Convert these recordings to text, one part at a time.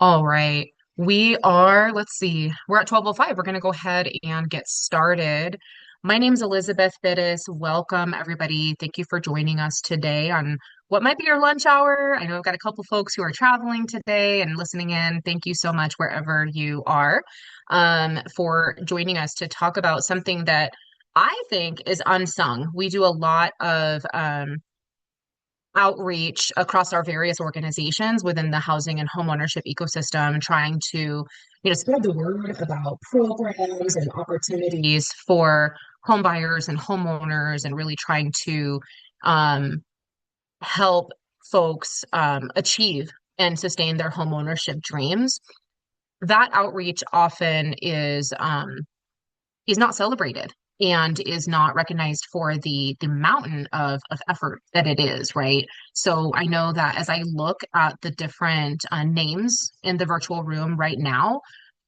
All right. Let's see, we're at 12:05. We're going to go ahead and get started. My name's Elizabeth Bittis. Welcome, everybody. Thank you for joining us today on what might be your lunch hour. I know I've got a couple folks who are traveling today and listening in. Thank you so much wherever you are for joining us to talk about something that I think is unsung. We do a lot of outreach across our various organizations within the housing and homeownership ecosystem, trying to, spread the word about programs and opportunities for home buyers and homeowners, and really trying to um, help folks achieve and sustain their homeownership dreams. That outreach often is not celebrated and is not recognized for the mountain of effort that it is, right? So I know that as I look at the different names in the virtual room right now,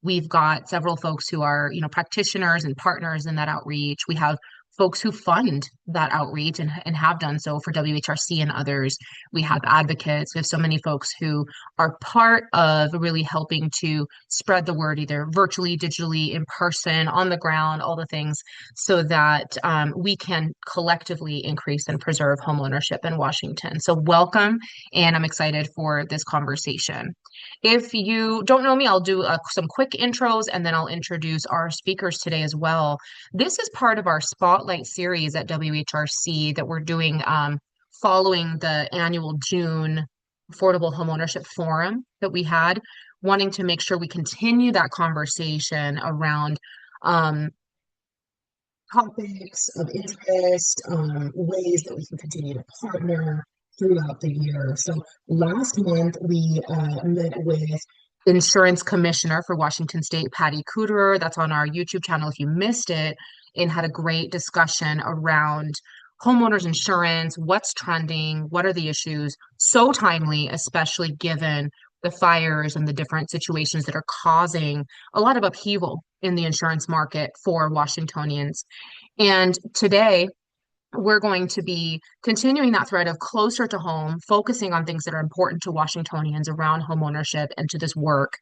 we've got several folks who are, practitioners and partners in that outreach. We have folks who fund that outreach and have done so for WHRC and others. We have advocates. We have so many folks who are part of really helping to spread the word, either virtually, digitally, in person, on the ground, all the things, so that we can collectively increase and preserve homeownership in Washington. So welcome, and I'm excited for this conversation. If you don't know me, I'll do some quick intros and then I'll introduce our speakers today as well. This is part of our Spotlight series at WHRC that we're doing following the annual June Affordable Homeownership Forum that we had, wanting to make sure we continue that conversation around um, topics of interest, ways that we can continue to partner throughout the year. So last month we met with Insurance Commissioner for Washington State, Patty Cooterer. That's on our YouTube channel if you missed it, and had a great discussion around homeowners insurance, what's trending, what are the issues. So timely, especially given the fires and the different situations that are causing a lot of upheaval in the insurance market for Washingtonians. And today, we're going to be continuing that thread of closer to home, focusing on things that are important to Washingtonians around homeownership and to this work.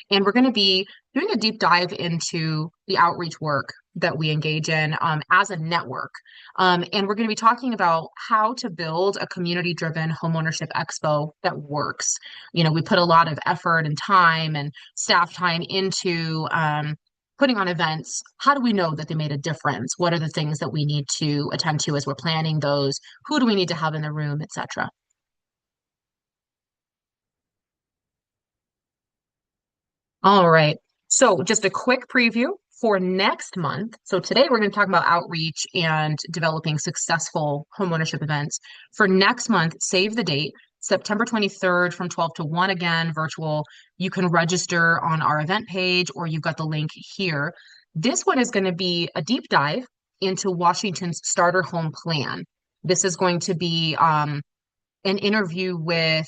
And we're going to be doing a deep dive into the outreach work that we engage in as a network. And we're going to be talking about how to build a community-driven homeownership expo that works. We put a lot of effort and time and staff time into putting on events. How do we know that they made a difference? What are the things that we need to attend to as we're planning those? Who do we need to have in the room, etc.? All right. So just a quick preview for next month. So today we're going to talk about outreach and developing successful homeownership events. For next month, save the date, September 23rd from 12 to 1 again, virtual. You can register on our event page or you've got the link here. This one is going to be a deep dive into Washington's starter home plan. This is going to be an interview with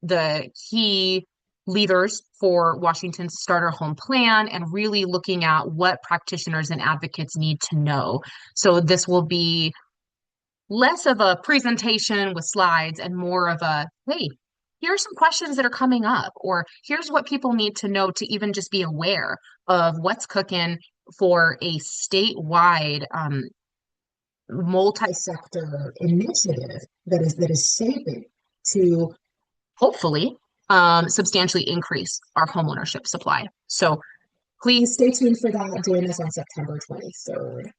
the key leaders for Washington's starter home plan and really looking at what practitioners and advocates need to know. So this will be less of a presentation with slides and more of a, hey, here's some questions that are coming up, or here's what people need to know to even just be aware of what's cooking for a statewide multi-sector initiative that is shaping to hopefully substantially increase our homeownership supply. So please stay tuned for that. Join us on September 23rd.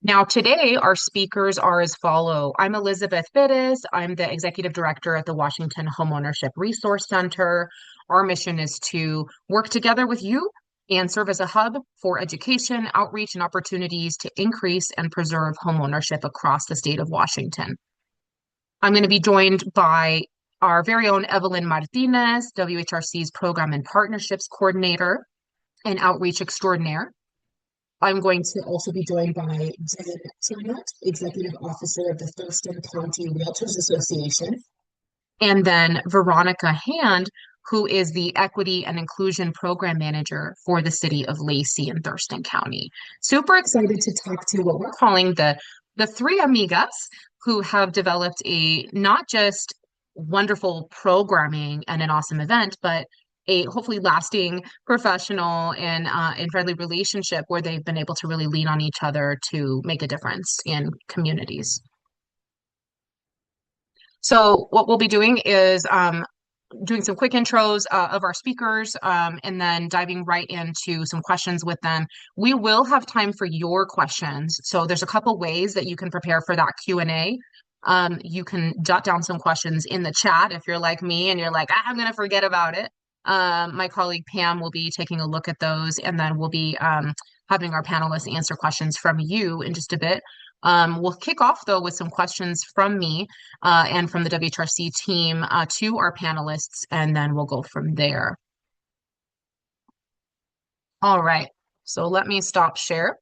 Now, today, our speakers are as follow. I'm Elizabeth Bittis. I'm the executive director at the Washington Homeownership Resource Center. Our mission is to work together with you and serve as a hub for education, outreach, and opportunities to increase and preserve homeownership across the state of Washington. I'm going to be joined by our very own Evelin Martinez, WHRC's Program and Partnerships Coordinator and Outreach Extraordinaire. I'm going to also be joined by Jenn, Chernut, Executive Officer of the Thurston County Realtors Association, and then Veronica Hand, who is the Equity and Inclusion Program Manager for the city of Lacey in Thurston County. Super excited to talk to what we're calling the three Amigas, who have developed a not just wonderful programming and an awesome event, but a hopefully lasting professional and friendly relationship where they've been able to really lean on each other to make a difference in communities. So what we'll be doing is doing some quick intros of our speakers and then diving right into some questions with them. We will have time for your questions. So there's a couple ways that you can prepare for that Q&A. You can jot down some questions in the chat if you're like me and you're like, I'm going to forget about it. My colleague Pam will be taking a look at those, and then we'll be having our panelists answer questions from you in just a bit. We'll kick off though with some questions from me and from the WHRC team to our panelists, and then we'll go from there. All right, so let me stop share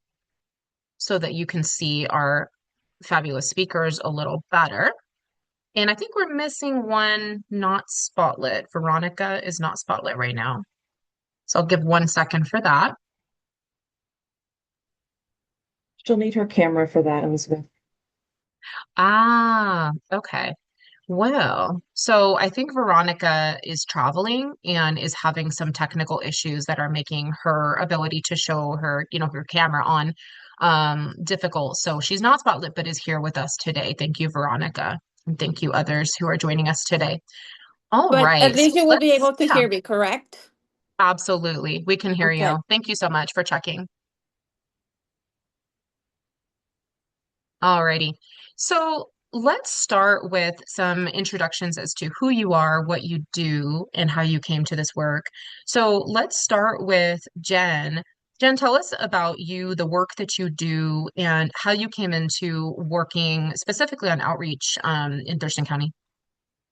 so that you can see our fabulous speakers a little better. And I think we're missing one not spotlit. Veronica is not spotlit right now. So I'll give 1 second for that. She'll need her camera for that, Elizabeth. Ah, okay. Well, so I think Veronica is traveling and is having some technical issues that are making her ability to show her, her camera on difficult. So she's not spotlit, but is here with us today. Thank you, Veronica. And thank you others who are joining us today. All But at right. So least you will be let's, able to yeah, hear me, correct? absolutely. We can hear Okay. you. Thank you so much for checking. Alrighty. So let's start with some introductions as to who you are, what you do, and how you came to this work. So let's start with Jenn. Jenn, tell us about you, the work that you do, and how you came into working specifically on outreach in Thurston County.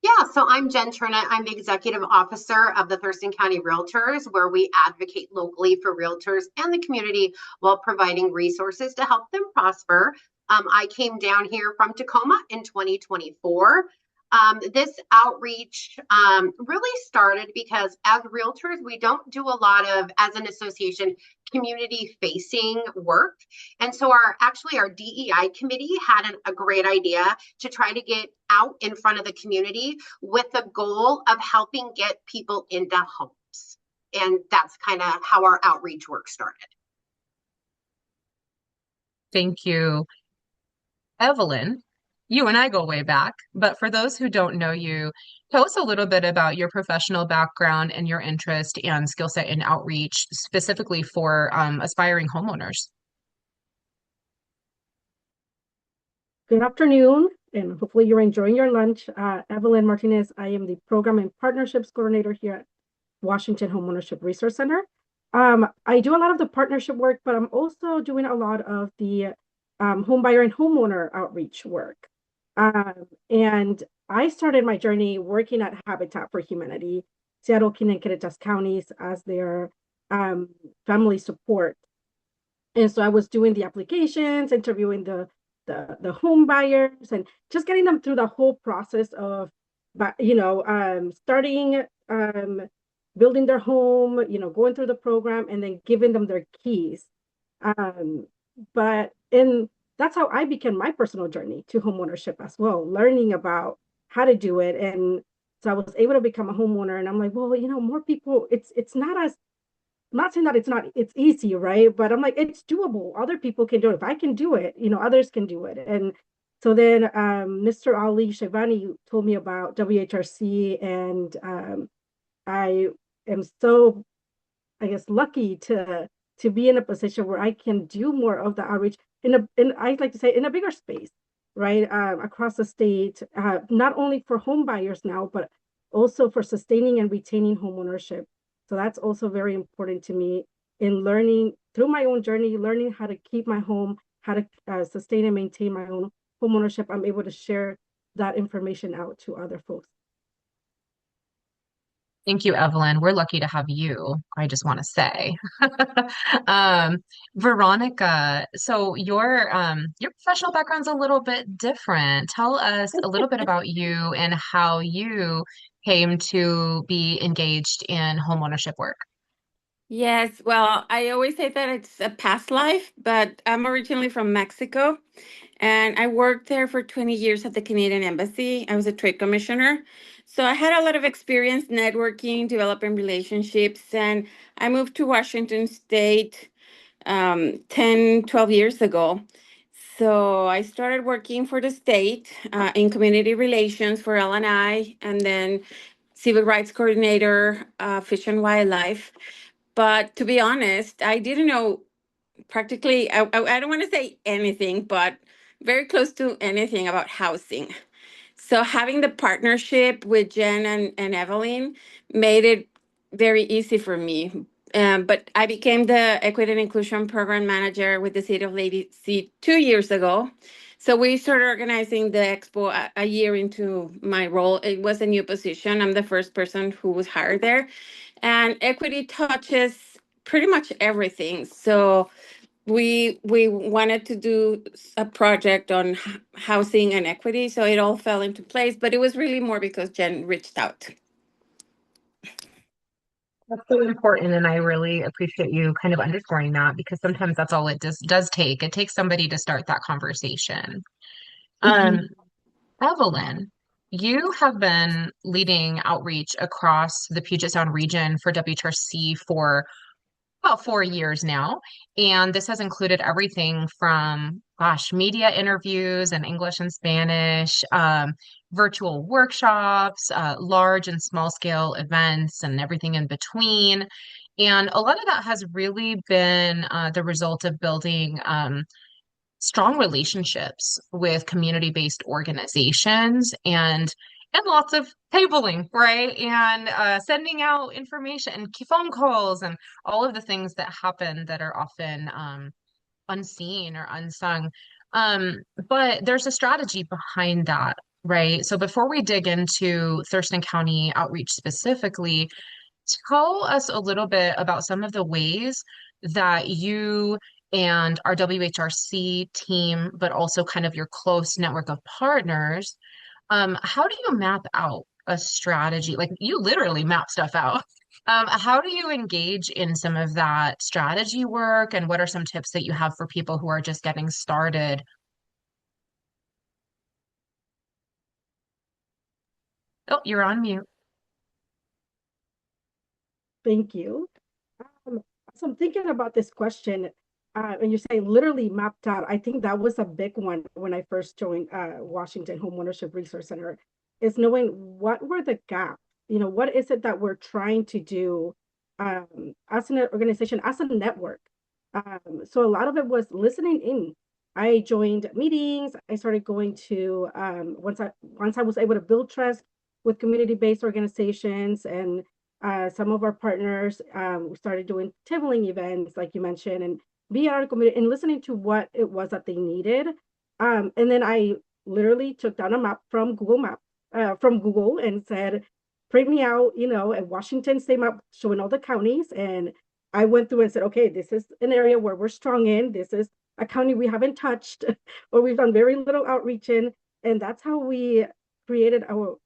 Yeah, so I'm Jenn Chernut. I'm the executive officer of the Thurston County Realtors, where we advocate locally for realtors and the community while providing resources to help them prosper. I came down here from Tacoma in 2024. This outreach really started because as realtors, we don't do a lot of, as an association, community facing work. And so our DEI committee had a great idea to try to get out in front of the community with the goal of helping get people into homes. And that's kind of how our outreach work started. Thank you. Evelin, you and I go way back, but for those who don't know you, tell us a little bit about your professional background and your interest and skill set in outreach, specifically for aspiring homeowners. Good afternoon, and hopefully you're enjoying your lunch. Evelin Martinez, I am the Program and Partnerships Coordinator here at Washington Homeownership Resource Center. I do a lot of the partnership work, but I'm also doing a lot of the home buyer and homeowner outreach work. And I started my journey working at Habitat for Humanity, Seattle, King, and Kittitas counties as their family support. And so I was doing the applications, interviewing the home buyers, and just getting them through the whole process of, starting, building their home, going through the program, and then giving them their keys. And that's how I began my personal journey to homeownership as well, learning about how to do it. And so I was able to become a homeowner, and I'm like, well, more people, it's not as, I'm not saying that it's easy, right? But I'm like, it's doable. Other people can do it. If I can do it, others can do it. And so then Mr. Ali Shevani told me about WHRC, and I am so, I guess, lucky to be in a position where I can do more of the outreach in I like to say in a bigger space, right? Across the state, not only for home buyers now, but also for sustaining and retaining homeownership. So that's also very important to me in learning through my own journey, learning how to keep my home, how to sustain and maintain my own homeownership. I'm able to share that information out to other folks. Thank you, Evelin. We're lucky to have you, I just want to say. Veronica, so your professional background's a little bit different. Tell us a little bit about you and how you came to be engaged in homeownership work. Yes, well, I always say that it's a past life, but I'm originally from Mexico, and I worked there for 20 years at the Canadian Embassy. I was a trade commissioner. So I had a lot of experience networking, developing relationships, and I moved to Washington State 10, 12 years ago. So I started working for the state in community relations for LNI, and then civil rights coordinator, fish and wildlife. But to be honest, I didn't know practically, I don't want to say anything, but very close to anything about housing. So having the partnership with Jenn and Evelin made it very easy for me. But I became the Equity and Inclusion Program Manager with the City of Lacey 2 years ago. So we started organizing the expo a year into my role. It was a new position. I'm the first person who was hired there. And equity touches pretty much everything. So we wanted to do a project on housing and equity, so it all fell into place. But it was really more because Jenn reached out. That's so important, and I really appreciate you kind of underscoring that because sometimes that's all it does take. It takes somebody to start that conversation. Mhm. Evelyn, you have been leading outreach across the Puget Sound region for WHRC for about 4 years now. And this has included everything from, gosh, media interviews in English and Spanish, virtual workshops, large and small scale events, and everything in between. And a lot of that has really been the result of building strong relationships with community-based organizations and lots of tabling, right? And sending out information and phone calls and all of the things that happen that are often unseen or unsung. Um, but there's a strategy behind that, right? So before we dig into Thurston County outreach specifically, tell us a little bit about some of the ways that you and our WHRC team, but also kind of your close network of partners, how do you map out a strategy? Like you literally map stuff out. How do you engage in some of that strategy work, and what are some tips that you have for people who are just getting started? Oh, you're on mute. Thank you. Um, so I'm thinking about this question, and you're saying literally mapped out. I think that was a big one when I first joined Washington Homeownership Resource Center, is knowing what were the gaps. What is it that we're trying to do as an organization, as a network. So a lot of it was listening in. I joined meetings. I started going to once I was able to build trust with community-based organizations and some of our partners. We started doing tabling events, like you mentioned, and be at our community and listening to what it was that they needed. And then I literally took down a map from Google and said, print me out, a Washington State map showing all the counties. And I went through and said, okay, this is an area where we're strong in. This is a county we haven't touched or we've done very little outreach in. And that's how we created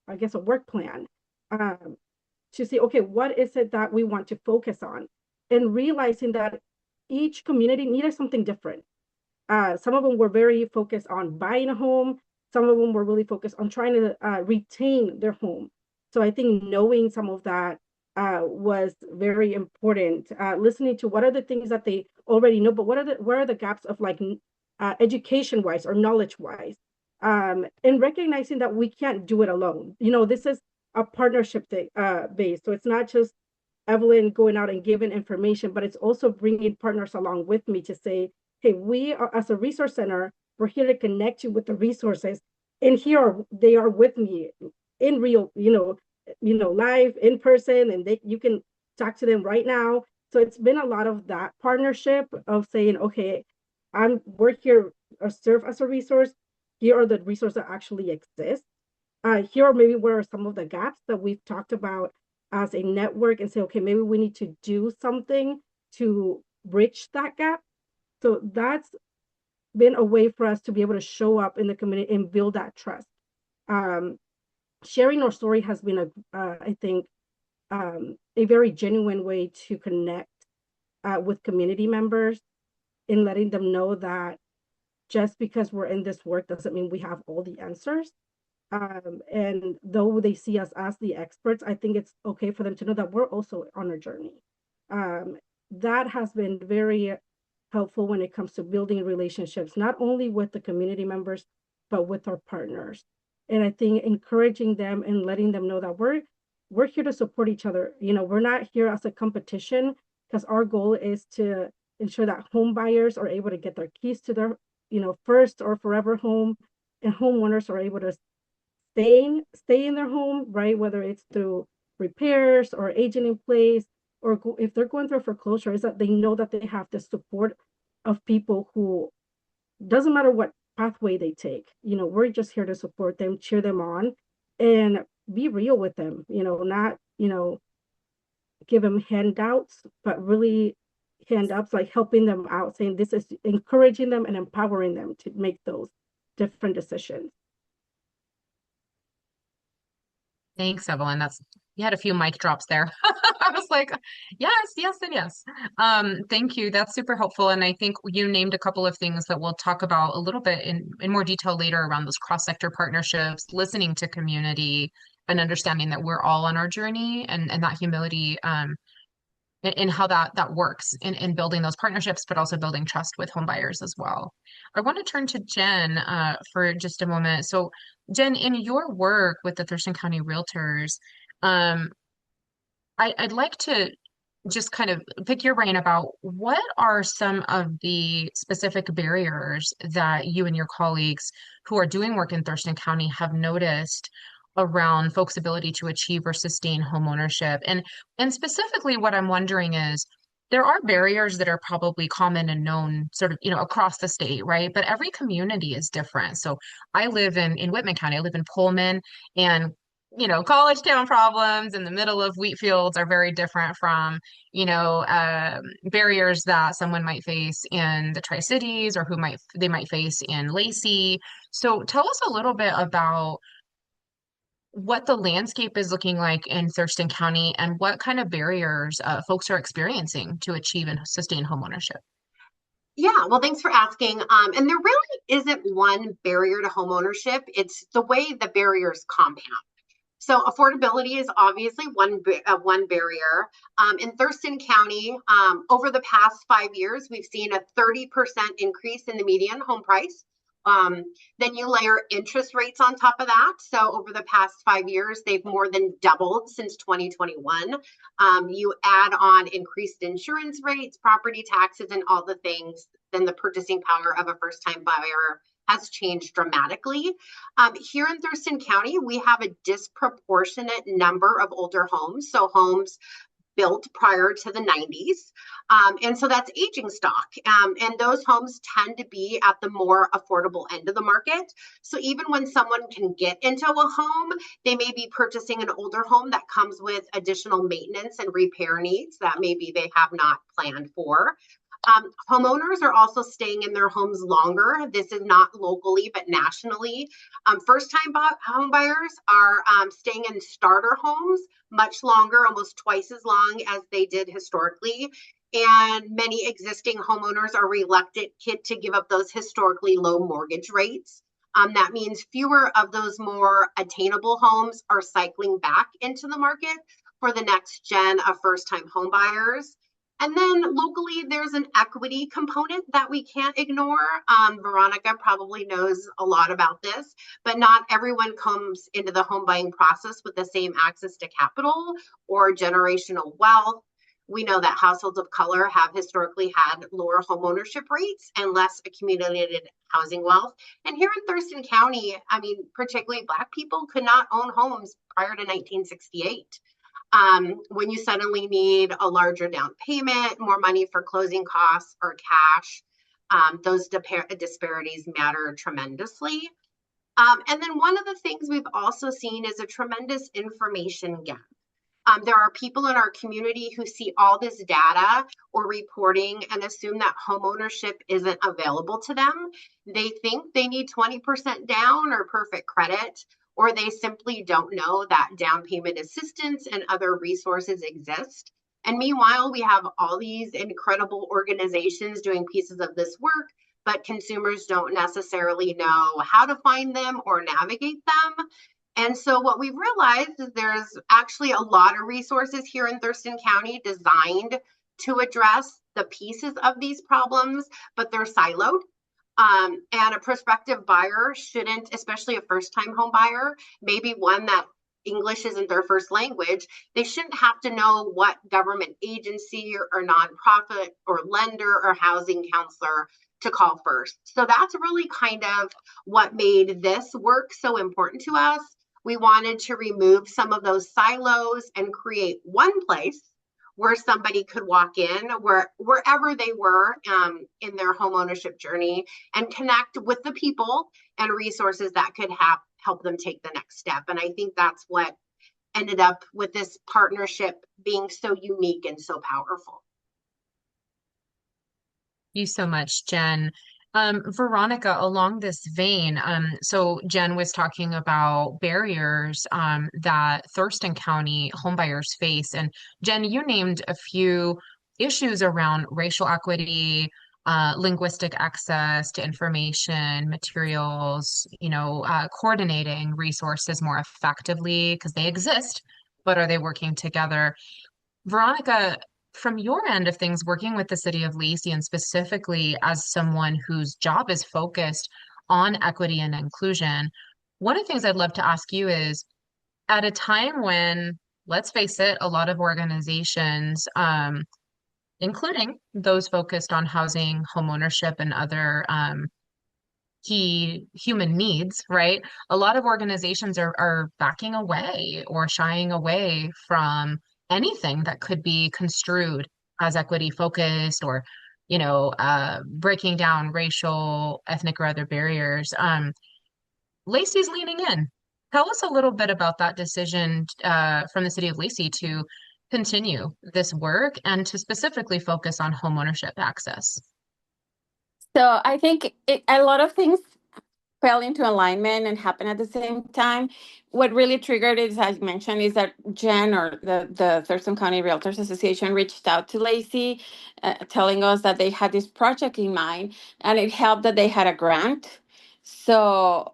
I guess, a work plan. To see, okay, what is it that we want to focus on? And realizing that each community needed something different. Some of them were very focused on buying a home. Some of them were really focused on trying to retain their home. So I think knowing some of that was very important. Listening to what are the things that they already know, but where are the gaps of like education wise or knowledge wise, and recognizing that we can't do it alone. This is a partnership base. So it's not just Evelyn going out and giving information, but it's also bringing partners along with me to say, hey, we are, as a resource center, we're here to connect you with the resources. And they are with me in real, live, in person, and you can talk to them right now. So it's been a lot of that partnership of saying, okay, we're here to serve as a resource. Here are the resources that actually exist. Here are maybe where are some of the gaps that we've talked about as a network, and say, okay, maybe we need to do something to bridge that gap. So that's been a way for us to be able to show up in the community and build that trust. Sharing our story has been I think, a very genuine way to connect with community members, in letting them know that just because we're in this work doesn't mean we have all the answers. And though they see us as the experts, I think it's okay for them to know that we're also on a journey. That has been very helpful when it comes to building relationships, not only with the community members, but with our partners. And I think encouraging them and letting them know that we're here to support each other. You know, we're not here as a competition, because our goal is to ensure that home buyers are able to get their keys to their, first or forever home, and homeowners are able to stay in their home, right? Whether it's through repairs or aging in place, or if they're going through foreclosure, is that they know that they have the support of people who, doesn't matter what pathway they take, we're just here to support them, cheer them on, and be real with them, not, give them handouts, but really hand ups, like helping them out, saying this is encouraging them and empowering them to make those different decisions. Thanks, Evelyn. You had a few mic drops there. I was like, yes, yes, and yes. Thank you. That's super helpful. And I think you named a couple of things that we'll talk about a little bit in more detail later around those cross-sector partnerships, listening to community, and understanding that we're all on our journey, and that humility in how that works in building those partnerships, but also building trust with home buyers as well. I want to turn to Jenn for just a moment. So, Jenn, in your work with the Thurston County Realtors, I'd like to just kind of pick your brain about what are some of the specific barriers that you and your colleagues who are doing work in Thurston County have noticed around folks' ability to achieve or sustain home ownership. And specifically what I'm wondering is, there are barriers that are probably common and known sort of, across the state, right? But every community is different. So I live in Whitman County, I live in Pullman, and college town problems in the middle of wheat fields are very different from, barriers that someone might face in the Tri-Cities, or they might face in Lacey. So tell us a little bit about what the landscape is looking like in Thurston County, and what kind of barriers folks are experiencing to achieve and sustain homeownership. Yeah, well, thanks for asking. And there really isn't one barrier to home ownership. It's the way the barriers compound. So affordability is obviously one barrier. In Thurston County, over the past 5 years, we've seen a 30% increase in the median home price. Then you layer interest rates on top of that. So over the past 5 years, they've more than doubled since 2021. You add on increased insurance rates, property taxes, and all the things, then the purchasing power of a first-time buyer has changed dramatically. Here in Thurston County, we have a disproportionate number of older homes. So homes built prior to the 90s. And so that's aging stock. And those homes tend to be at the more affordable end of the market. So even when someone can get into a home, they may be purchasing an older home that comes with additional maintenance and repair needs that maybe they have not planned for. Homeowners are also staying in their homes longer. This is not locally, but nationally. First-time home buyers are staying in starter homes much longer, almost twice as long as they did historically. And many existing homeowners are reluctant to give up those historically low mortgage rates. That means fewer of those more attainable homes are cycling back into the market for the next gen of first-time home buyers. And then locally, there's an equity component that we can't ignore. Veronica probably knows a lot about this, but not everyone comes into the home buying process with the same access to capital or generational wealth. We know that households of color have historically had lower home ownership rates and less accumulated housing wealth. And here in Thurston County, I mean, particularly Black people could not own homes prior to 1968. When you suddenly need a larger down payment, more money for closing costs or cash, those disparities matter tremendously. And then one of the things we've also seen is a tremendous information gap. There are people in our community who see all this data or reporting and assume that homeownership isn't available to them. They think they need 20% down or perfect credit, or they simply don't know that down payment assistance and other resources exist. And meanwhile, we have all these incredible organizations doing pieces of this work but consumers don't necessarily know how to find them or navigate them. And so what we've realized is there's actually a lot of resources here in Thurston County designed to address the pieces of these problems, but they're siloed. And a prospective buyer shouldn't, especially a first-time home buyer, maybe one that English isn't their first language, they shouldn't have to know what government agency or nonprofit or lender or housing counselor to call first. So that's really kind of what made this work so important to us. We wanted to remove some of those silos and create one place where somebody could walk in wherever they were in their home ownership journey and connect with the people and resources that could help them take the next step. And I think that's what ended up with this partnership being so unique and so powerful. Thank you so much, Jenn. Veronica, along this vein, so Jenn was talking about barriers that Thurston County homebuyers face. And Jenn, you named a few issues around racial equity, linguistic access to information, materials, coordinating resources more effectively because they exist, but are they working together? Veronica, from your end of things, working with the city of Lacey and specifically as someone whose job is focused on equity and inclusion, one of the things I'd love to ask you is at a time when, let's face it, a lot of organizations, including those focused on housing, homeownership, and other key human needs, right? A lot of organizations are backing away or shying away from anything that could be construed as equity focused or, breaking down racial, ethnic, or other barriers. Lacey's leaning in. Tell us a little bit about that decision from the city of Lacey to continue this work and to specifically focus on homeownership access. So I think a lot of things fell into alignment and happened at the same time. What really triggered it, as I mentioned, is that Jenn or the Thurston County Realtors Association reached out to Lacey, telling us that they had this project in mind, and it helped that they had a grant. So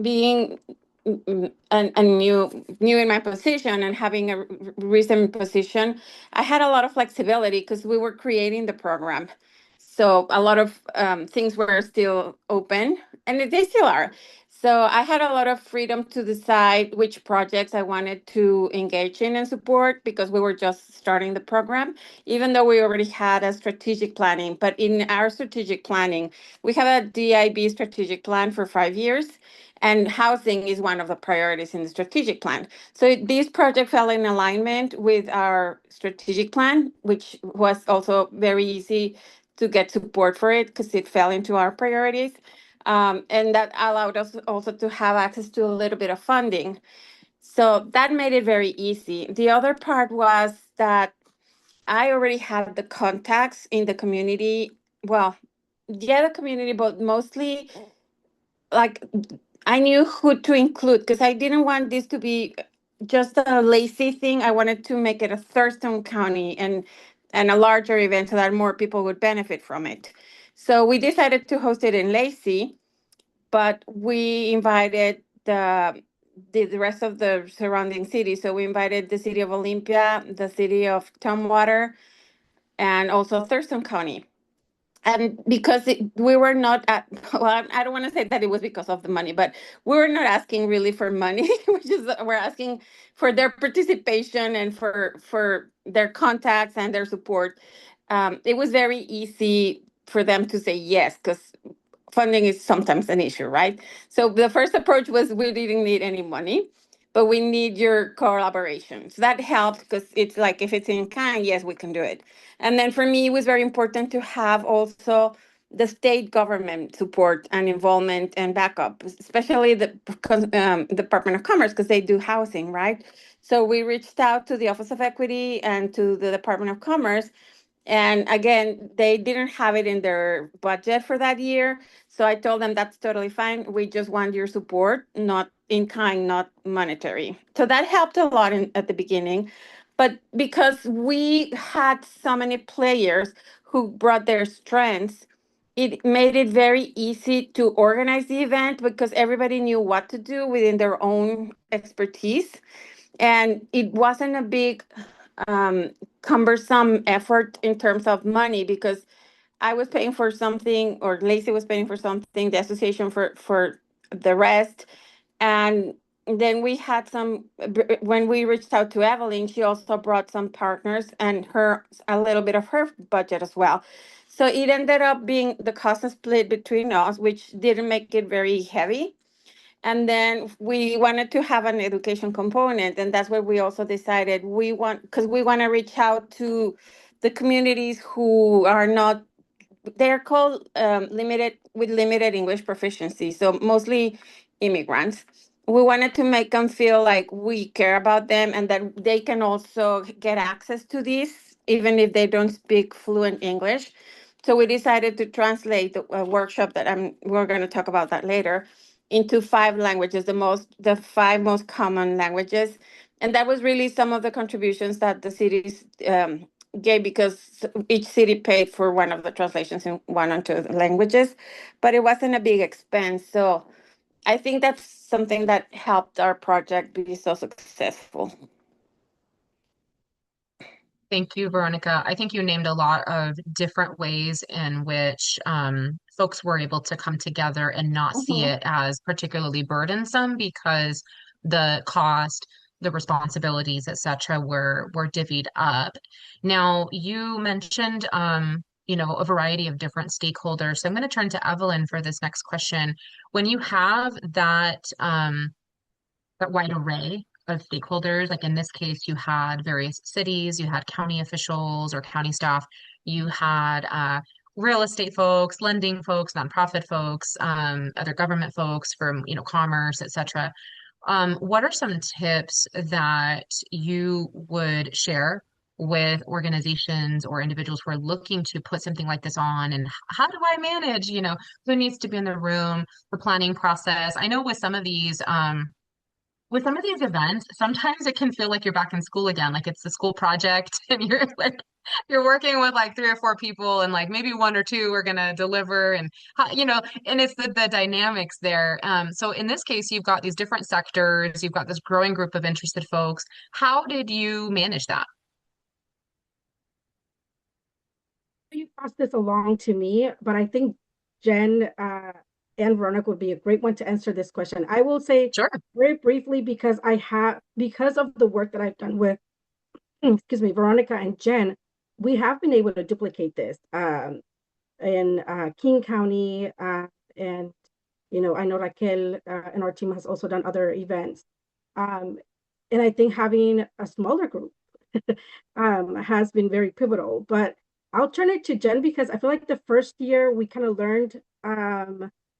being a new in my position and having a recent position, I had a lot of flexibility because we were creating the program. So a lot of things were still open, and they still are. So I had a lot of freedom to decide which projects I wanted to engage in and support because we were just starting the program, even though we already had a strategic planning. But in our strategic planning, we have a DIB strategic plan for 5 years, and housing is one of the priorities in the strategic plan. So this project fell in alignment with our strategic plan, which was also very easy to get support for it because it fell into our priorities. And that allowed us also to have access to a little bit of funding. So that made it very easy. The other part was that I already had the contacts in the community. Well, yeah, the community, but mostly like I knew who to include because I didn't want this to be just a Lacey thing. I wanted to make it a Thurston County and a larger event so that more people would benefit from it. So we decided to host it in Lacey, but we invited the rest of the surrounding cities. So we invited the city of Olympia, the city of Tumwater, and also Thurston County. And because we were not at, well, I don't want to say that it was because of the money, but we were not asking really for money, which is we're asking for their participation and for their contacts and their support. It was very easy for them to say yes, because funding is sometimes an issue, right? So the first approach was we didn't need any money, but we need your collaboration. So that helped because it's like if it's in kind, yes, we can do it. And then for me, it was very important to have also the state government support and involvement and backup, especially the Department of Commerce, because they do housing, right? So we reached out to the Office of Equity and to the Department of Commerce. And again, they didn't have it in their budget for that year. So I told them that's totally fine. We just want your support, not in kind, not monetary. So that helped a lot at the beginning. But because we had so many players who brought their strengths, it made it very easy to organize the event because everybody knew what to do within their own expertise. And it wasn't a big cumbersome effort in terms of money because I was paying for something, or Lacey was paying for something, the association for the rest. And then we had some, when we reached out to Evelin, she also brought some partners and her, a little bit of her budget as well. So it ended up being the cost split between us, which didn't make it very heavy. And then we wanted to have an education component. And that's where we also decided because we want to reach out to the communities who are not, they're called limited English proficiency. So mostly immigrants. We wanted to make them feel like we care about them and that they can also get access to this, even if they don't speak fluent English. So we decided to translate the workshop that we're going to talk about that later into 5 languages, the 5 most common languages. And that was really some of the contributions that the cities gave, because each city paid for one of the translations in 1 or 2 languages, but it wasn't a big expense. So I think that's something that helped our project be so successful. Thank you, Veronica. I think you named a lot of different ways in which folks were able to come together and not see it as particularly burdensome because the cost, the responsibilities, et cetera, were divvied up. Now, you mentioned a variety of different stakeholders. So I'm going to turn to Evelin for this next question. When you have that wide array of stakeholders. Like in this case, you had various cities, you had county officials or county staff, you had real estate folks, lending folks, nonprofit folks, other government folks from, commerce, et cetera. What are some tips that you would share with organizations or individuals who are looking to put something like this on? And how do I manage, who needs to be in the room, the planning process? I know with some of these events, sometimes it can feel like you're back in school again, like it's the school project and you're working with like 3 or 4 people and like maybe 1 or 2 are gonna deliver and and it's the dynamics there. So in this case, you've got these different sectors, you've got this growing group of interested folks. How did you manage that? You passed this along to me, but I think Jenn and Veronica would be a great one to answer this question. I will say Sure. very briefly because because of the work that I've done with, excuse me, Veronica and Jenn, we have been able to duplicate this in King County, and I know Raquel and our team has also done other events, and I think having a smaller group has been very pivotal. But I'll turn it to Jenn because I feel like the first year we kind of learned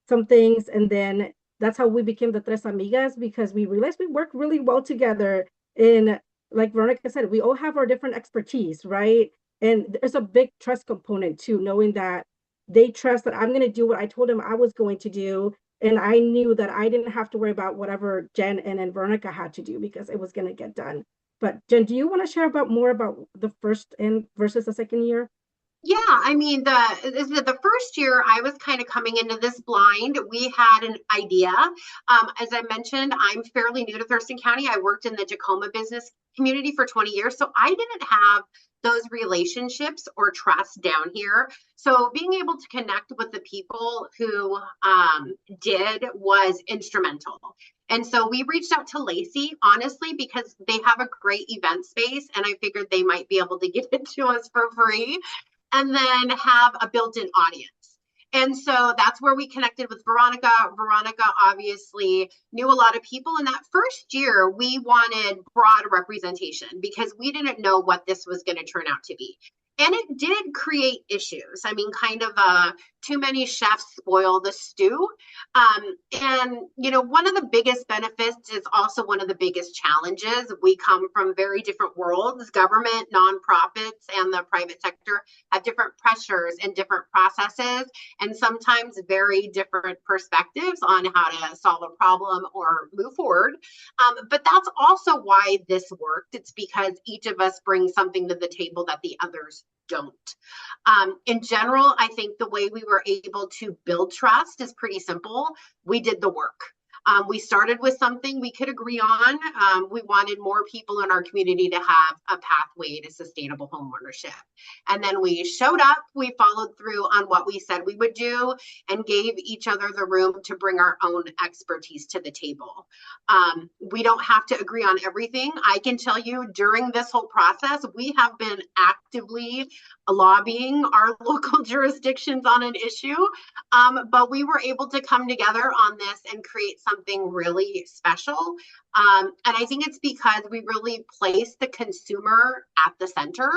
some things, and then that's how we became the Tres Amigas, because we realized we work really well together. And like Veronica said, we all have our different expertise, right? And there's a big trust component too, knowing that they trust that I'm going to do what I told them I was going to do. And I knew that I didn't have to worry about whatever Jenn and then Veronica had to do because it was going to get done. But Jenn, do you want to share more about the first and versus the second year? Yeah, I mean, the first year I was kind of coming into this blind. We had an idea. As I mentioned, I'm fairly new to Thurston County. I worked in the Tacoma business community for 20 years, so I didn't have those relationships or trust down here. So being able to connect with the people who did was instrumental. And so we reached out to Lacey, honestly, because they have a great event space, and I figured they might be able to give it to us for free and then have a built-in audience. And so that's where we connected with Veronica. Veronica obviously knew a lot of people. In that first year, we wanted broad representation because we didn't know what this was going to turn out to be. And it did create issues. I mean, kind of too many chefs spoil the stew. And, one of the biggest benefits is also one of the biggest challenges. We come from very different worlds. Government, nonprofits, and the private sector have different pressures and different processes, and sometimes very different perspectives on how to solve a problem or move forward. But that's also why this worked. It's because each of us brings something to the table that the others don't. In general, I think the way we were able to build trust is pretty simple. We did the work. We started with something we could agree on. We wanted more people in our community to have a pathway to sustainable homeownership. And then we showed up, we followed through on what we said we would do, and gave each other the room to bring our own expertise to the table. We don't have to agree on everything. I can tell you during this whole process, we have been actively lobbying our local jurisdictions on an issue, but we were able to come together on this and create something really special. And I think it's because we really place the consumer at the center.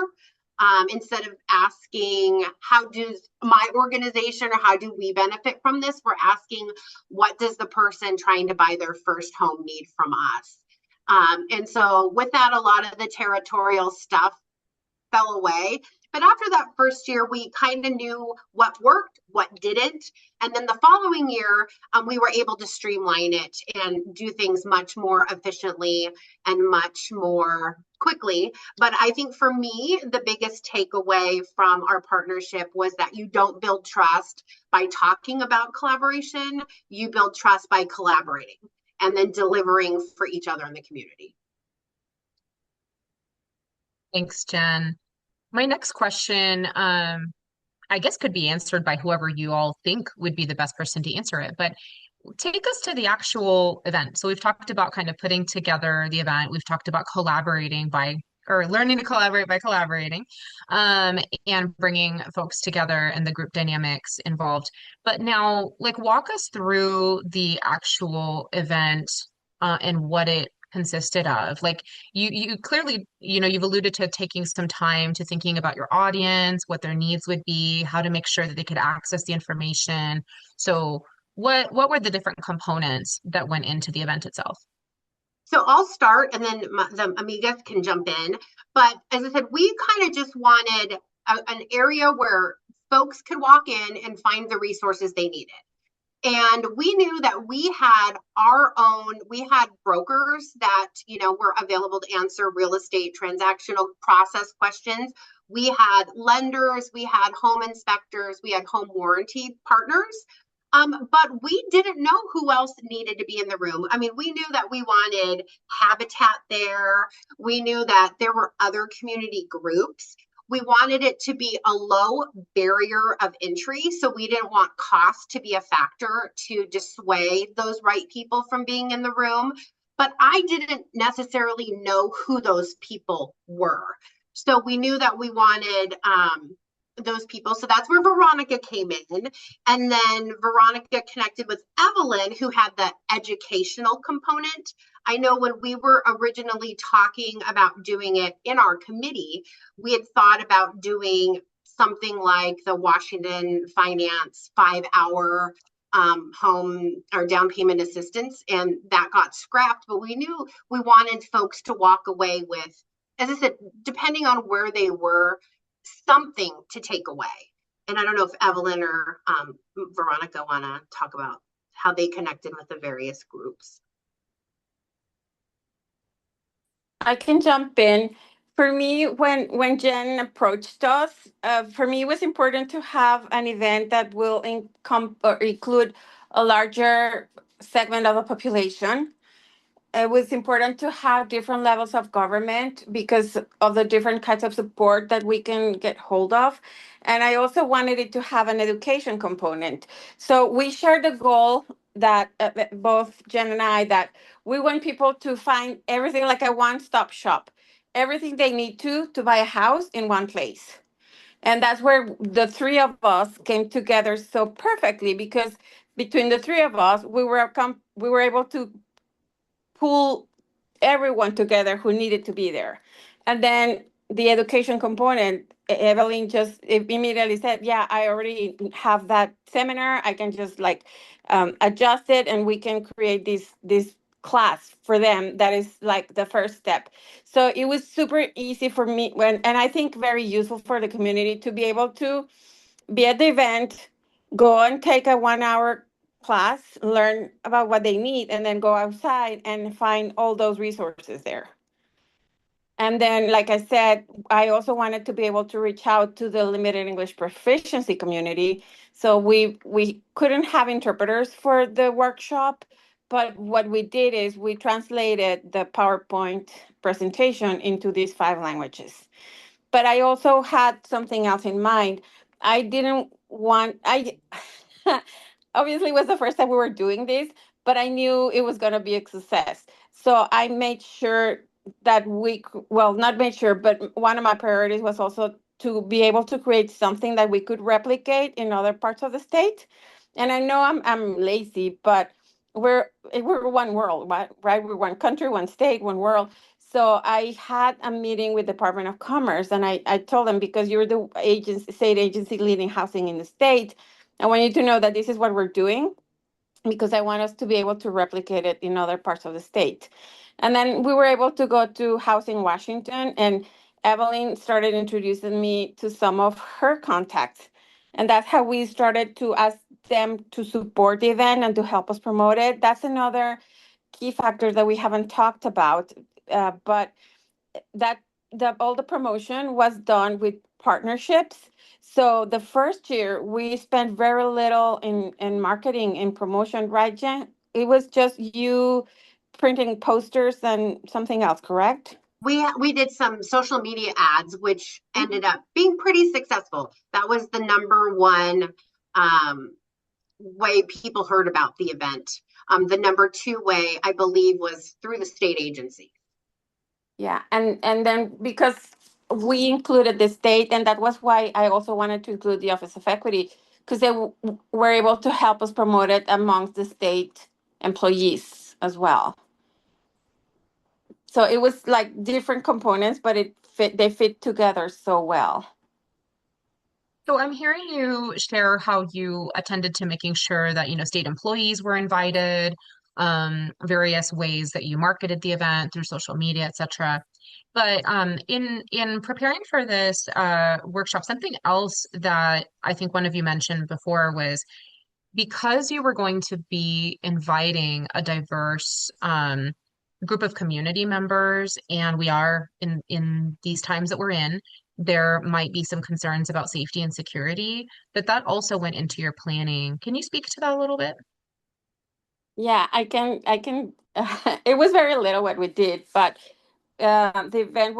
Instead of asking, how does my organization or how do we benefit from this? We're asking, what does the person trying to buy their first home need from us? And so with that, a lot of the territorial stuff fell away. But after that first year, we kind of knew what worked, what didn't. And then the following year, we were able to streamline it and do things much more efficiently and much more quickly. But I think for me, the biggest takeaway from our partnership was that you don't build trust by talking about collaboration. You build trust by collaborating and then delivering for each other in the community. Thanks, Jen. My next question, I guess could be answered by whoever you all think would be the best person to answer it, but take us to the actual event. So we've talked about kind of putting together the event. We've talked about collaborating or learning to collaborate by collaborating, and bringing folks together and the group dynamics involved. But now, like, walk us through the actual event, and what it consisted of. Like, you clearly, you've alluded to taking some time to thinking about your audience, what their needs would be, how to make sure that they could access the information. So what were the different components that went into the event itself? So I'll start and then the Amigas can jump in. But as I said, we kind of just wanted an area where folks could walk in and find the resources they needed. And we knew that we had brokers that, were available to answer real estate transactional process questions. We had lenders, we had home inspectors, we had home warranty partners. But we didn't know who else needed to be in the room. I mean, we knew that we wanted Habitat there. We knew that there were other community groups. We wanted it to be a low barrier of entry, so we didn't want cost to be a factor to dissuade those right people from being in the room. But I didn't necessarily know who those people were. So we knew that we wanted those people. So that's where Veronica came in. And then Veronica connected with Evelin, who had the educational component. I know when we were originally talking about doing it in our committee, we had thought about doing something like the Washington Finance 5-hour home or down payment assistance, and that got scrapped. But we knew we wanted folks to walk away with, as I said, depending on where they were, something to take away. And I don't know if Evelin or Veronica want to talk about how they connected with the various groups. I can jump in. For me, when Jen approached us, for me, it was important to have an event that will include a larger segment of the population. It was important to have different levels of government because of the different kinds of support that we can get hold of. And I also wanted it to have an education component. So we shared the goal that both Jen and I, that we want people to find everything like a one-stop shop, everything they need to buy a house in one place. And that's where the three of us came together so perfectly, because between the three of us, we were able to pull everyone together who needed to be there. And then the education component, Evelin just immediately said, yeah, I already have that seminar. I can just adjust it and we can create this class for them. That is like the first step. So it was super easy for me and I think very useful for the community to be able to be at the event, go and take a 1-hour class, learn about what they need, and then go outside and find all those resources there. And then, like I said, I also wanted to be able to reach out to the limited English proficiency community. So we couldn't have interpreters for the workshop, but what we did is we translated the PowerPoint presentation into these 5 languages. But I also had something else in mind. I didn't want I obviously it was the first time we were doing this, but I knew it was going to be a success. So I made sure that well, not made sure, but one of my priorities was also to be able to create something that we could replicate in other parts of the state. And I know I'm lazy, but we're one world, right? Right? We're one country, one state, one world. So I had a meeting with Department of Commerce, and I told them, because you're the state agency leading housing in the state, I want you to know that this is what we're doing, because I want us to be able to replicate it in other parts of the state. And then we were able to go to Housing Washington, and Evelyn started introducing me to some of her contacts. And that's how we started to ask them to support the event and to help us promote it. That's another key factor that we haven't talked about, but that all the promotion was done with partnerships. So the first year we spent very little in marketing and promotion, right, Jen? It was just you printing posters and something else, correct? We did some social media ads, which ended up being pretty successful. That was the number one way people heard about the event. The number two way, I believe, was through the state agency. Yeah, and then because we included the state, and that was why I also wanted to include the Office of Equity, because they were able to help us promote it amongst the state employees as well. So it was like different components, but they fit together so well. So I'm hearing you share how you attended to making sure that, state employees were invited, various ways that you marketed the event through social media, etc. But in preparing for this workshop, something else that I think one of you mentioned before was, because you were going to be inviting a diverse group of community members, and we are in these times that we're in, there might be some concerns about safety and security, that also went into your planning. Can you speak to that a little bit? Yeah, I can. It was very little what we did, but the event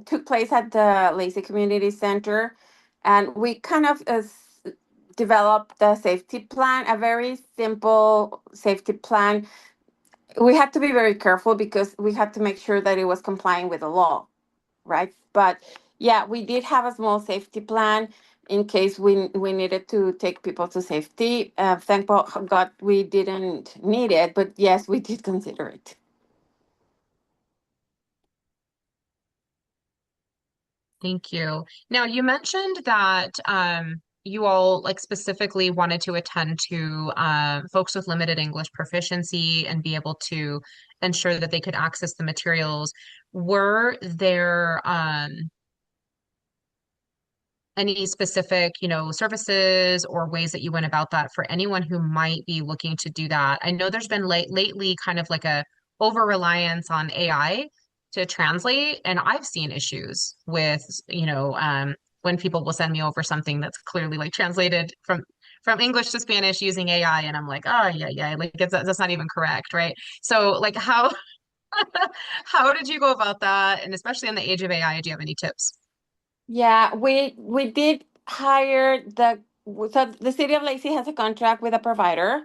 took place at the Lacey Community Center, and we kind of developed a safety plan, a very simple safety plan. We had to be very careful because we had to make sure that it was complying with the law, right? But yeah, we did have a small safety plan in case we needed to take people to safety. Thank God we didn't need it, but yes, we did consider it. Thank you. Now, you mentioned that you all like specifically wanted to attend to folks with limited English proficiency and be able to ensure that they could access the materials. Were there any specific, services or ways that you went about that for anyone who might be looking to do that? I know there's been lately kind of like a over reliance on AI to translate, and I've seen issues with, when people will send me over something that's clearly like translated from English to Spanish using AI, and I'm like, oh yeah, yeah, like that's not even correct, right? So like how how did you go about that? And especially in the age of AI, do you have any tips? Yeah, we did hire so the city of Lacey has a contract with a provider,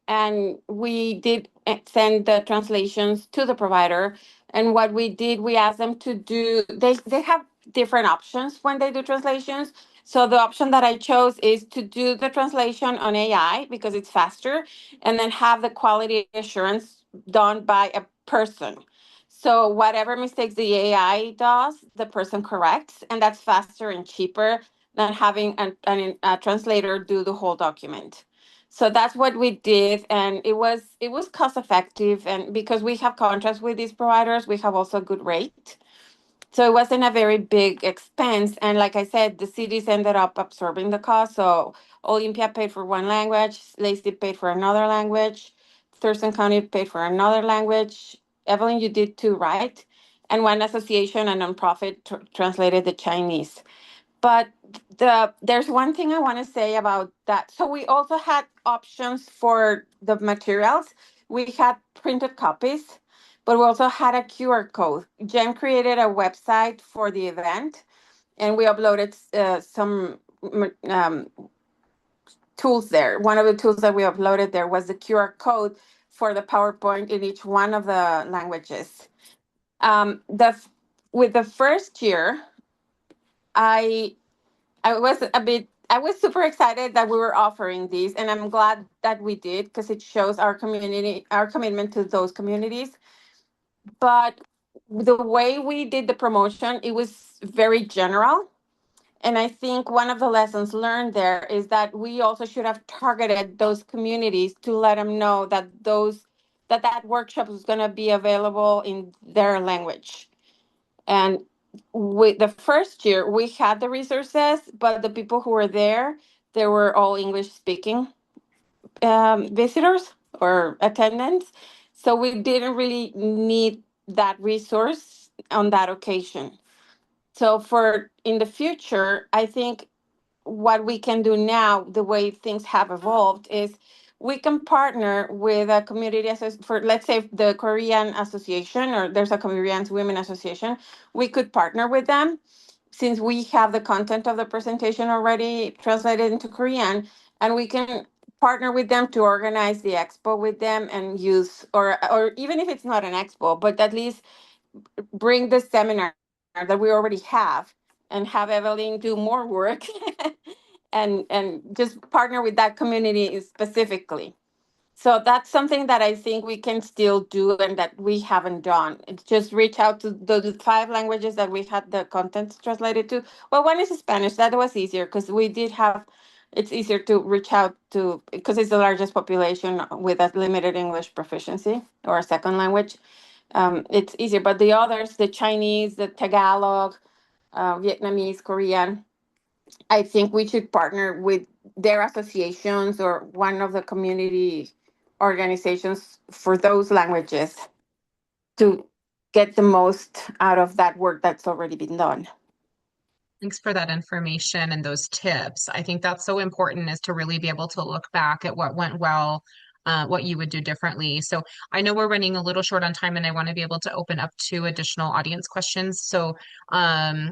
and we did send the translations to the provider. And what we did, we asked them to do, they have different options when they do translations. So the option that I chose is to do the translation on AI because it's faster, and then have the quality assurance done by a person. So whatever mistakes the AI does, the person corrects, and that's faster and cheaper than having a translator do the whole document. So that's what we did, and it was cost effective, and because we have contracts with these providers, we have also a good rate. So it wasn't a very big expense, and like I said, the cities ended up absorbing the cost. So Olympia paid for one language, Lacey paid for another language, Thurston County paid for another language. Evelyn, you did too, right? and one association, a nonprofit, translated the Chinese. But there's one thing I want to say about that. So we also had options for the materials. We had printed copies, but we also had a QR code. Jen created a website for the event, and we uploaded some tools there. One of the tools that we uploaded there was the QR code for the PowerPoint in each one of the languages. With the first year, I was super excited that we were offering these, and I'm glad that we did because it shows our commitment to those communities. But the way we did the promotion, it was very general. And I think one of the lessons learned there is that we also should have targeted those communities to let them know that that workshop is going to be available in their language. And with the first year, we had the resources, but the people who were there, they were all English speaking visitors or attendants. So we didn't really need that resource on that occasion. So for in the future, I think what we can do now, the way things have evolved, is we can partner with a community for, let's say, the Korean Association, or there's a Korean Women Association. We could partner with them since we have the content of the presentation already translated into Korean, and we can partner with them to organize the expo with them and use, or even if it's not an expo, but at least bring the seminar that we already have and have Evelin do more work and just partner with that community specifically. So that's something that I think we can still do and that we haven't done. It's just reach out to the 5 languages that we had the content translated to. Well, one is Spanish. That was easier because we did have, it's easier to reach out to, because it's the largest population with a limited English proficiency or a second language. It's easier, but the others, the Chinese, the Tagalog, Vietnamese, Korean, I think we should partner with their associations or one of the community organizations for those languages to get the most out of that work that's already been done. Thanks for that information and those tips. I think that's so important, is to really be able to look back at what went well, what you would do differently. So I know we're running a little short on time, and I want to be able to open up to additional audience questions. So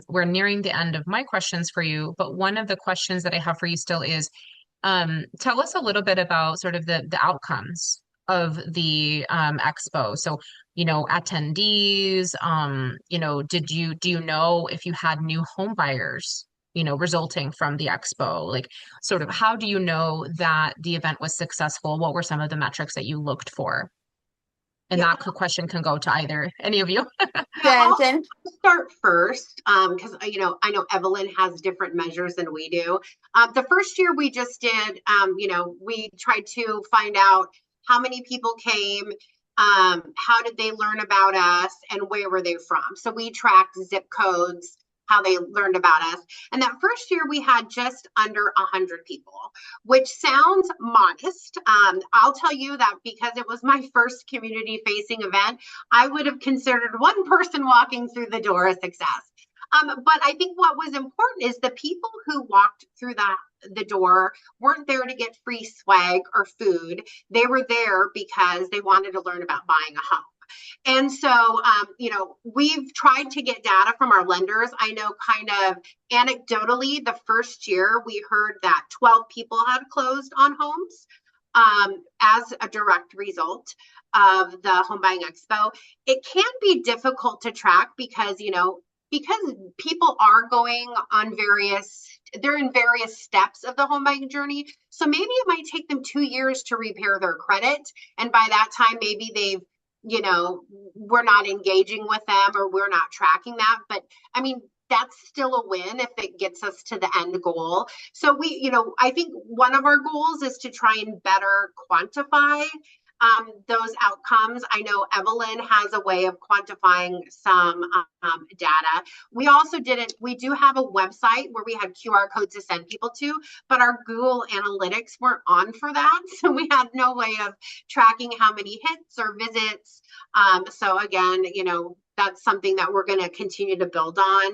we're nearing the end of my questions for you, but one of the questions that I have for you still is, tell us a little bit about sort of the outcomes of the expo. So, attendees, do you know if you had new home buyers, resulting from the expo? Like, sort of, how do you know that the event was successful? What were some of the metrics that you looked for? And that question can go to any of you. Yeah, Jen. I'll start first, because I know Evelin has different measures than we do. The first year we just did, we tried to find out how many people came, how did they learn about us, and where were they from. So we tracked zip codes, how they learned about us. And that first year we had just under 100 people, which sounds modest. I'll tell you that because it was my first community facing event, I would have considered one person walking through the door a success. But I think what was important is the people who walked through the door weren't there to get free swag or food. They were there because they wanted to learn about buying a home. And so, we've tried to get data from our lenders. I know kind of anecdotally, the first year we heard that 12 people had closed on homes as a direct result of the Home Buying Expo. It can be difficult to track because people are going on they're in various steps of the home buying journey. So maybe it might take them 2 years to repair their credit. And by that time, maybe we're not engaging with them or we're not tracking that. But I mean, that's still a win if it gets us to the end goal. So I think one of our goals is to try and better quantify those outcomes. I know Evelin has a way of quantifying some data. We do have a website where we had QR codes to send people to, but our Google Analytics weren't on for that. So we had no way of tracking how many hits or visits. So again, that's something that we're going to continue to build on.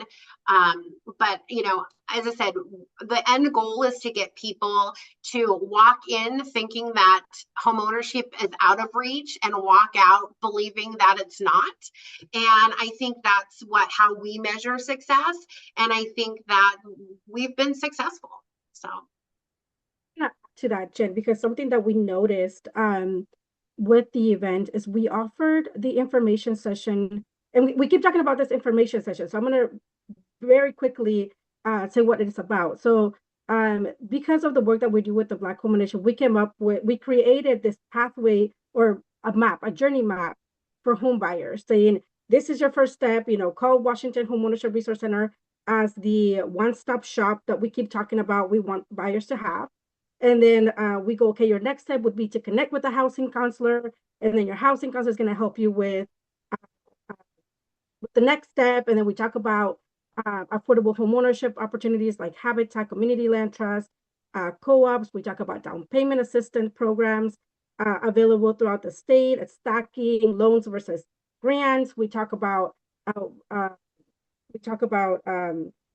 But, you know, as I said, the end goal is to get people to walk in thinking that homeownership is out of reach and walk out believing that it's not. And I think that's how we measure success. And I think that we've been successful. So. To that, Jen, because something that we noticed with the event is we offered the information session, and we keep talking about this information session. So I'm going to very quickly say what it's about. So because of the work that we do with the Black Home Initiative, we created this pathway or a map, a journey map for home buyers, saying this is your first step, you know, call Washington Homeownership Resource Center as the one-stop shop that we keep talking about we want buyers to have. And then we go, okay, your next step would be to connect with a housing counselor. And then your housing counselor is going to help you with the next step. And then we talk about affordable homeownership opportunities like Habitat, Community Land Trust, co-ops. We talk about down payment assistance programs available throughout the state, stacking loans versus grants. We talk about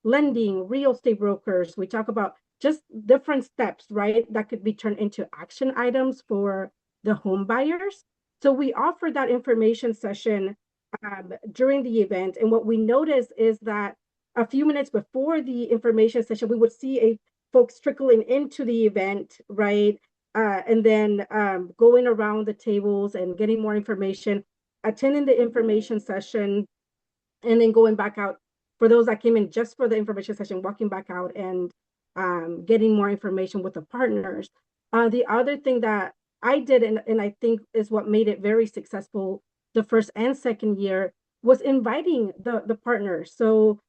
lending, real estate brokers. We talk about just different steps, right, that could be turned into action items for the home buyers. So we offered that information session during the event. And what we noticed is that a few minutes before the information session, we would see folks trickling into the event, right? And then going around the tables and getting more information, attending the information session, and then going back out. For those that came in just for the information session, walking back out and getting more information with the partners. The other thing that I did, and I think is what made it very successful the first and second year, was inviting the partners. So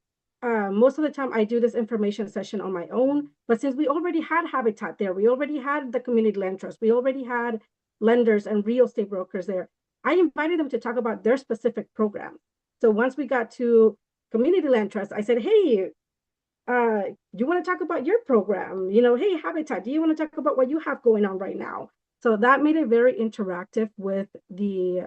most of the time I do this information session on my own, but since we already had Habitat there, we already had the Community Land Trust, we already had lenders and real estate brokers there, I invited them to talk about their specific program. So once we got to Community Land Trust, I said, hey, you want to talk about your program? You know, hey, Habitat, do you want to talk about what you have going on right now? So that made it very interactive with the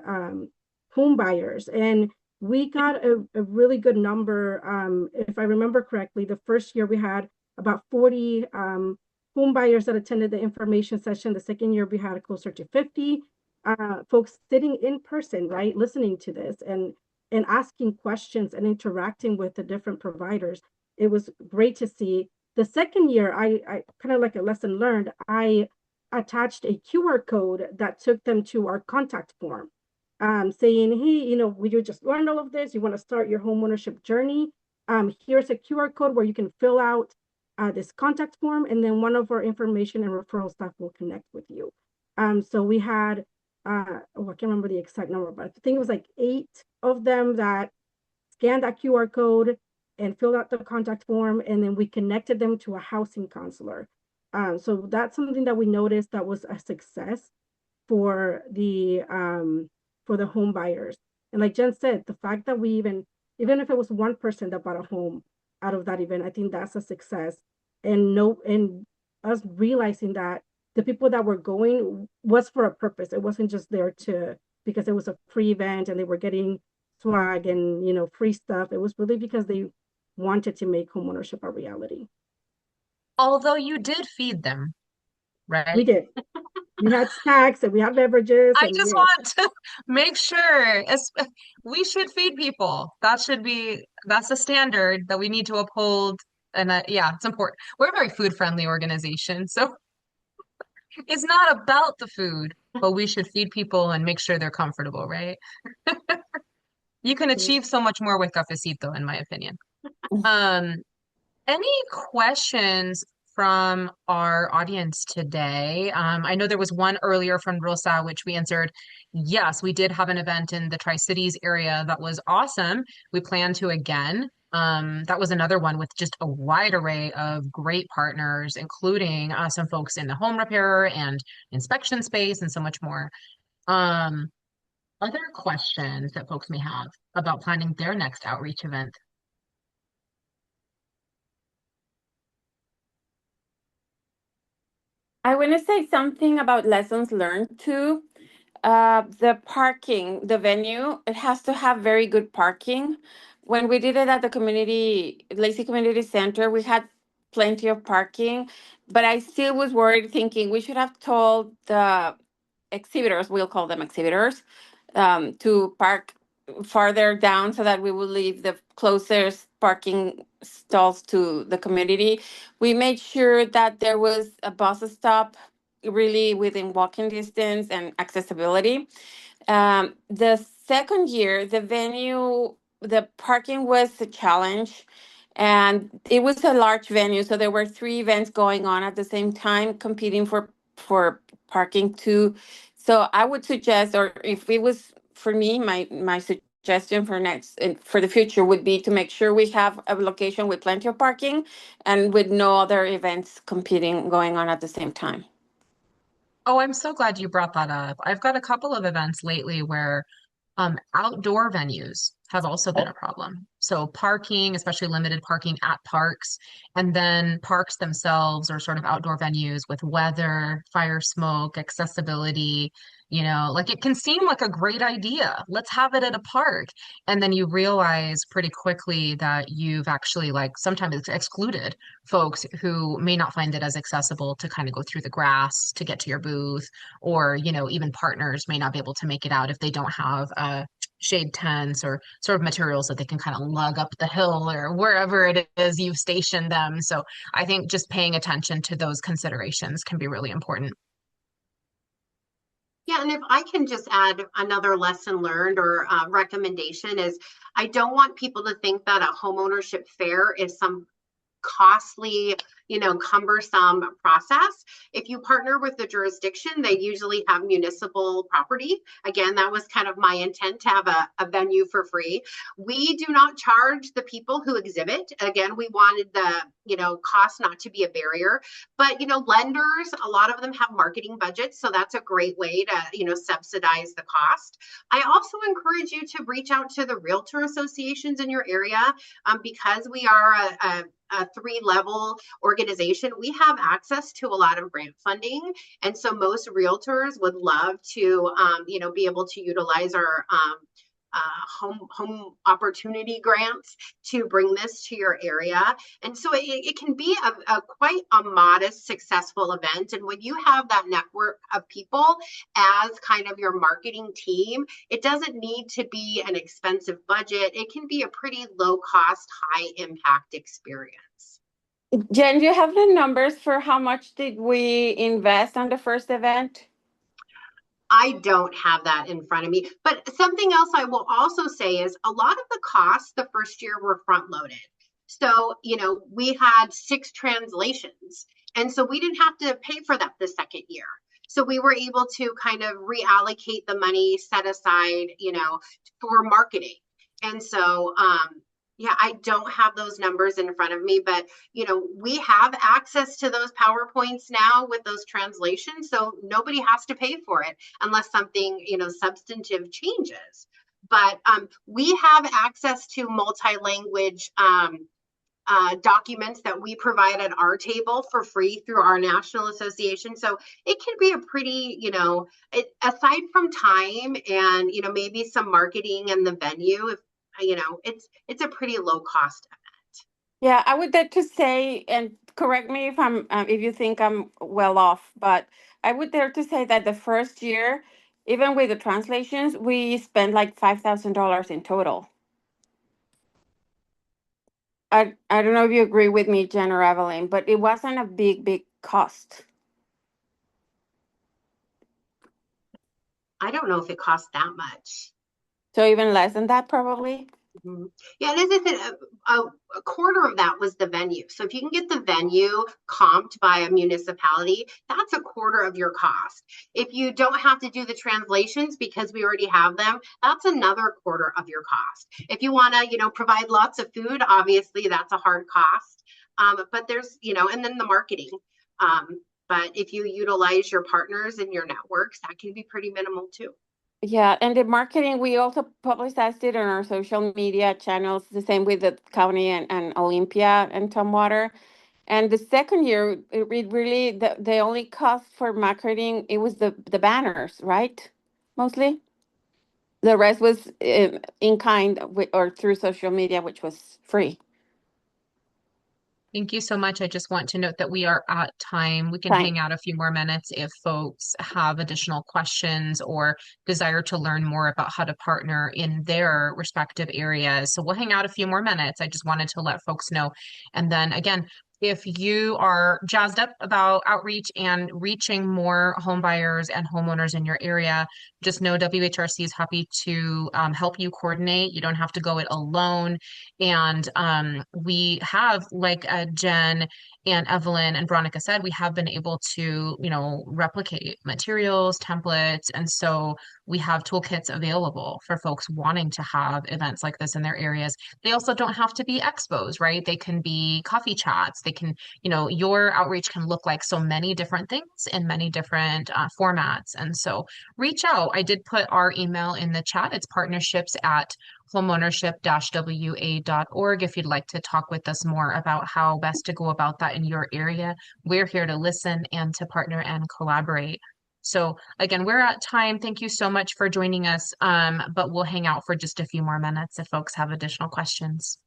home buyers. And we got a really good number. If I remember correctly, the first year we had about 40 home buyers that attended the information session. The second year we had closer to 50 folks sitting in person, right, listening to this and asking questions and interacting with the different providers. It was great to see. The second year, I kind of like a lesson learned, I attached a QR code that took them to our contact form, saying, hey, you know, you just learned all of this, you want to start your homeownership journey. Here's a QR code where you can fill out this contact form, and then one of our information and referral staff will connect with you. So we had, I can't remember the exact number, but I think it was like 8 of them that scanned that QR code and filled out the contact form, and then we connected them to a housing counselor. So that's something that we noticed that was a success for the home buyers. And like Jen said, the fact that we even if it was one person that bought a home out of that event, I think that's a success. And us realizing that the people that were going was for a purpose. It wasn't just there because it was a free event and they were getting swag and, you know, free stuff. It was really because they wanted to make homeownership a reality. Although you did feed them, right? We did. We had snacks and we had beverages. I just want to make sure we should feed people. That's the standard that we need to uphold. And yeah, it's important. We're a very food friendly organization. So it's not about the food, but we should feed people and make sure they're comfortable, right? You can achieve so much more with cafecito, in my opinion. Any questions from our audience today? I know there was one earlier from Rosa, which we answered. Yes, we did have an event in the Tri-Cities area that was awesome. We plan to again. That was another one with just a wide array of great partners, including some folks in the home repair and inspection space and so much more. Other questions that folks may have about planning their next outreach event? I want to say something about lessons learned too. The parking, the venue, it has to have very good parking. When we did it at the Lacey Community Center, we had plenty of parking, but I still was worried, thinking we should have told the exhibitors, we'll call them exhibitors, to park farther down so that we will leave the closest parking stalls to the community. We made sure that there was a bus stop really within walking distance and accessibility. The second year, the venue, the parking was a challenge, and it was a large venue, so there were three events going on at the same time, competing for parking too. So I would suggest, or if it was for me, my suggestion for the future would be to make sure we have a location with plenty of parking and with no other events competing going on at the same time. Oh, I'm so glad you brought that up. I've got a couple of events lately where outdoor venues have also been a problem. So parking, especially limited parking at parks, and then parks themselves are sort of outdoor venues with weather, fire, smoke, accessibility. Like it can seem like a great idea. Let's have it at a park. And then you realize pretty quickly that you've actually like sometimes it's excluded folks who may not find it as accessible to kind of go through the grass to get to your booth, or, even partners may not be able to make it out if they don't have shade tents or sort of materials that they can kind of lug up the hill or wherever it is you've stationed them. So I think just paying attention to those considerations can be really important. Yeah, and if I can just add another lesson learned or recommendation is I don't want people to think that a homeownership fair is some costly, cumbersome process. If you partner with the jurisdiction, they usually have municipal property. Again, that was kind of my intent to have a venue for free. We do not charge the people who exhibit. Again, we wanted the, cost not to be a barrier, but, lenders, a lot of them have marketing budgets. So that's a great way to, subsidize the cost. I also encourage you to reach out to the realtor associations in your area because we are a three-level organization. We have access to a lot of grant funding, and so most realtors would love to, be able to utilize our home opportunity grants to bring this to your area. And so it can be a quite a modest, successful event. And when you have that network of people as kind of your marketing team, it doesn't need to be an expensive budget. It can be a pretty low cost, high impact experience. Jenn, do you have the numbers for how much did we invest on the first event? I don't have that in front of me, but something else I will also say is a lot of the costs the first year were front loaded. So, we had 6 translations, and so we didn't have to pay for that the second year. So we were able to kind of reallocate the money set aside, for marketing. And so, yeah, I don't have those numbers in front of me, but we have access to those PowerPoints now with those translations, so nobody has to pay for it unless something substantive changes. But we have access to multi-language documents that we provide at our table for free through our national association. So it can be a pretty, aside from time and maybe some marketing and the venue, if it's a pretty low cost event. Yeah, I would dare to say, and correct me if you think I'm well off, but I would dare to say that the first year, even with the translations, we spent like $5,000 in total. I don't know if you agree with me, Jenn or Evelyn, but it wasn't a big cost. I don't know if it costs that much. So even less than that, probably. Mm-hmm. Yeah, and as I said, a quarter of that was the venue. So if you can get the venue comped by a municipality, that's a quarter of your cost. If you don't have to do the translations because we already have them, that's another quarter of your cost. If you want to, provide lots of food, obviously that's a hard cost. But there's, and then the marketing. But if you utilize your partners and your networks, that can be pretty minimal too. Yeah, and the marketing, we also publicized it on our social media channels, the same with the county and Olympia and Tumwater. And the second year, it really, the only cost for marketing, it was the banners, right? mostly. The rest was in kind or through social media, which was free. Thank you so much. I just want to note that we are at time. We can Time. hang out a few more minutes if folks have additional questions or desire to learn more about how to partner in their respective areas. So we'll hang out a few more minutes. I just wanted to let folks know. And then again, if you are jazzed up about outreach and reaching more home buyers and homeowners in your area, just know WHRC is happy to help you coordinate. You don't have to go it alone. And we have, like Jenn and Evelyn and Veronica said, we have been able to, replicate materials, templates. And so we have toolkits available for folks wanting to have events like this in their areas. They also don't have to be expos, right? They can be coffee chats. They can, your outreach can look like so many different things in many different formats. And so reach out. I did put our email in the chat. It's partnership@homeownership-wa.org if you'd like to talk with us more about how best to go about that in your area. We're here to listen and to partner and collaborate. So again, we're at time. Thank you so much for joining us, but we'll hang out for just a few more minutes if folks have additional questions.